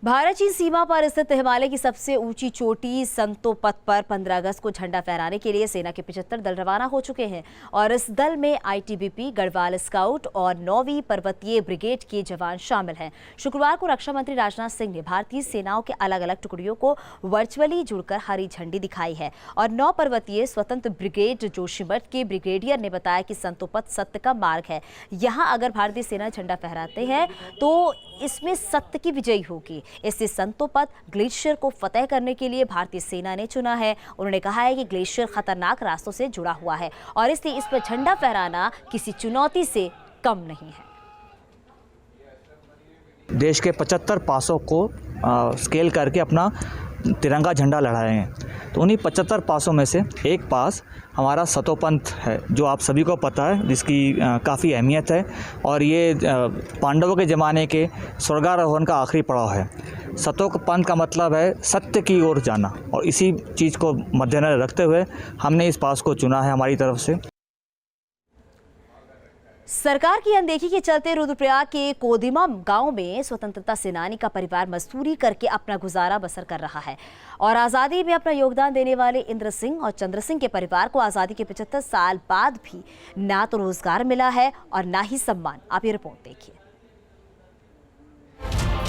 भारत चीन सीमा पर स्थित हिमालय की सबसे ऊंची चोटी संतोपत पर 15 अगस्त को झंडा फहराने के लिए सेना के 75 दल रवाना हो चुके हैं और इस दल में आईटीबीपी, गढ़वाल स्काउट और 9वीं पर्वतीय ब्रिगेड के जवान शामिल हैं। शुक्रवार को रक्षा मंत्री राजनाथ सिंह ने भारतीय सेनाओं के अलग अलग टुकड़ियों को वर्चुअली जुड़कर हरी झंडी दिखाई है और 9 पर्वतीय स्वतंत्र ब्रिगेड जोशीमठ के ब्रिगेडियर ने बताया कि संतोपत सत्य का मार्ग है। यहाँ अगर भारतीय सेना झंडा फहराते हैं तो इसमें सत्य की विजयी होगी। इससे संतोपत ग्लेशियर को फतेह करने के लिए भारतीय सेना ने चुना है। उन्होंने कहा है कि ग्लेशियर खतरनाक रास्तों से जुड़ा हुआ है और इसलिए इस पर झंडा फहराना किसी चुनौती से कम नहीं है। देश के 75 पासों को स्केल करके अपना तिरंगा झंडा लहराए हैं। तो उन्हीं 75 पासों में से एक पास हमारा सतोपंथ है, जो आप सभी को पता है, जिसकी काफ़ी अहमियत है और ये पांडवों के ज़माने के स्वर्गारोहण का आखिरी पड़ाव है। सतोपंथ का मतलब है सत्य की ओर जाना और इसी चीज़ को मद्देनजर रखते हुए हमने इस पास को चुना है हमारी तरफ से। सरकार की अनदेखी के चलते रुद्रप्रयाग के कोदिमा गांव में स्वतंत्रता सेनानी का परिवार मजदूरी करके अपना गुजारा बसर कर रहा है और आज़ादी में अपना योगदान देने वाले इंद्र सिंह और चंद्र सिंह के परिवार को आज़ादी के 75 साल बाद भी ना तो रोजगार मिला है और ना ही सम्मान। आप ये रिपोर्ट देखिए।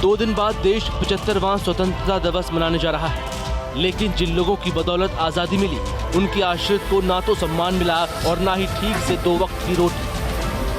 2 दिन बाद देश 75वां स्वतंत्रता दिवस मनाने जा रहा है, लेकिन जिन लोगों की बदौलत आज़ादी मिली उनके आश्रित को ना तो सम्मान मिला और ना ही ठीक से 2 वक्त की रोटी।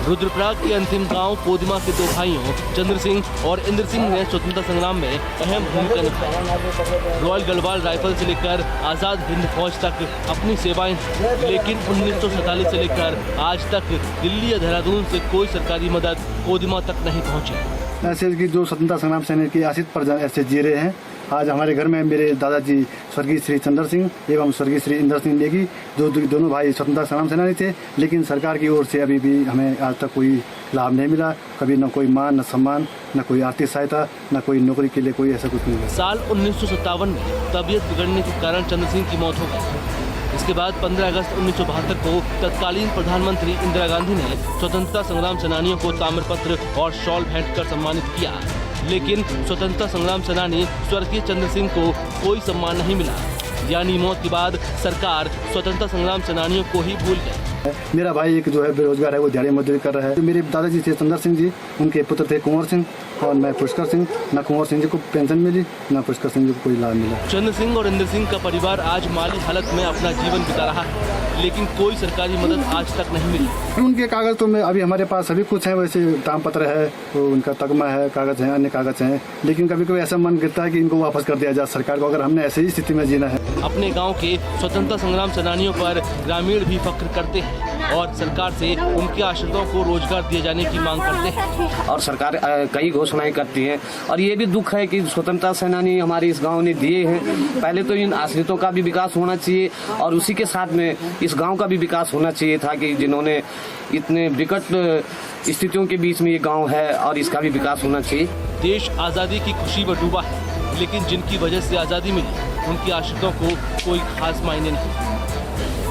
रुद्रप्रयाग के अंतिम गांव कोदिमा के 2 भाइयों चंद्र सिंह और इंद्र सिंह ने स्वतंत्रता संग्राम में अहम भूमिका निभाई। रॉयल गढ़वाल राइफल से लेकर आज़ाद हिंद फौज तक अपनी सेवाएं, लेकिन 1947 से लेकर आज तक दिल्ली या देहरादून से कोई सरकारी मदद कोदिमा तक नहीं पहुंची। ऐसे की जो स्वतंत्रता संग्राम सैनिक की आश्रित पर ऐसे जी रहे हैं। आज हमारे घर में मेरे दादाजी स्वर्गीय श्री चंद्र सिंह एवं स्वर्गीय श्री इंद्र सिंह नेगी जो दोनों भाई स्वतंत्रता संग्राम सेनानी थे, लेकिन सरकार की ओर से अभी भी हमें आज तक कोई लाभ नहीं मिला। कभी न कोई मान, न सम्मान, न कोई आर्थिक सहायता, न कोई नौकरी के लिए कोई ऐसा कुछ नहीं हुआ। साल 1957 में तबीयत बिगड़ने के कारण चंद्र सिंह की मौत हो गई। इसके बाद 15 अगस्त 1972 को तत्कालीन प्रधानमंत्री इंदिरा गांधी ने स्वतंत्रता संग्राम सेनानियों को ताम्रपत्र और शॉल भेंट कर सम्मानित किया, लेकिन स्वतंत्रता संग्राम सेनानी स्वर्गीय चंद्र सिंह को कोई सम्मान नहीं मिला। यानी मौत के बाद सरकार स्वतंत्रता संग्राम सेनानियों को ही भूल गई। मेरा भाई एक जो है बेरोजगार है, वो दिहाड़ी मजदूरी कर रहा है। मेरे दादाजी थे चंद्र सिंह जी, उनके पुत्र थे कुंवर सिंह और मैं पुष्कर सिंह। न कुंवर सिंह जी को पेंशन मिली, न पुष्कर सिंह जी को कोई लाभ मिला। चंद्र सिंह और इंद्र सिंह का परिवार आज माली हालत में अपना जीवन बिता रहा है, लेकिन कोई सरकारी मदद आज तक नहीं मिली। उनके कागज तो में अभी हमारे पास सभी कुछ है, वैसे ताम पत्र है, तो उनका तगमा है, कागज है, अन्य कागज हैं, लेकिन कभी कभी ऐसा मन गिरता है कि इनको वापस कर दिया जाए सरकार को, अगर हमने ऐसी ही स्थिति में जीना है। अपने गाँव के स्वतंत्रता संग्राम सेनानियों पर ग्रामीण भी फख्र करते हैं और सरकार से उनके आश्रितों को रोजगार दिए जाने की मांग करते हैं। और सरकार कई घोषणाएं करती है और ये भी दुख है कि स्वतंत्रता सेनानी हमारे इस गांव ने दिए हैं। पहले तो इन आश्रितों का भी विकास होना चाहिए और उसी के साथ में इस गांव का भी विकास होना चाहिए था कि जिन्होंने इतने विकट स्थितियों के बीच में ये गांव है और इसका भी विकास होना चाहिए। देश आज़ादी की खुशी में डूबा है, लेकिन जिनकी वजह से आज़ादी मिली उनके आश्रितों को कोई खास मायने नहीं।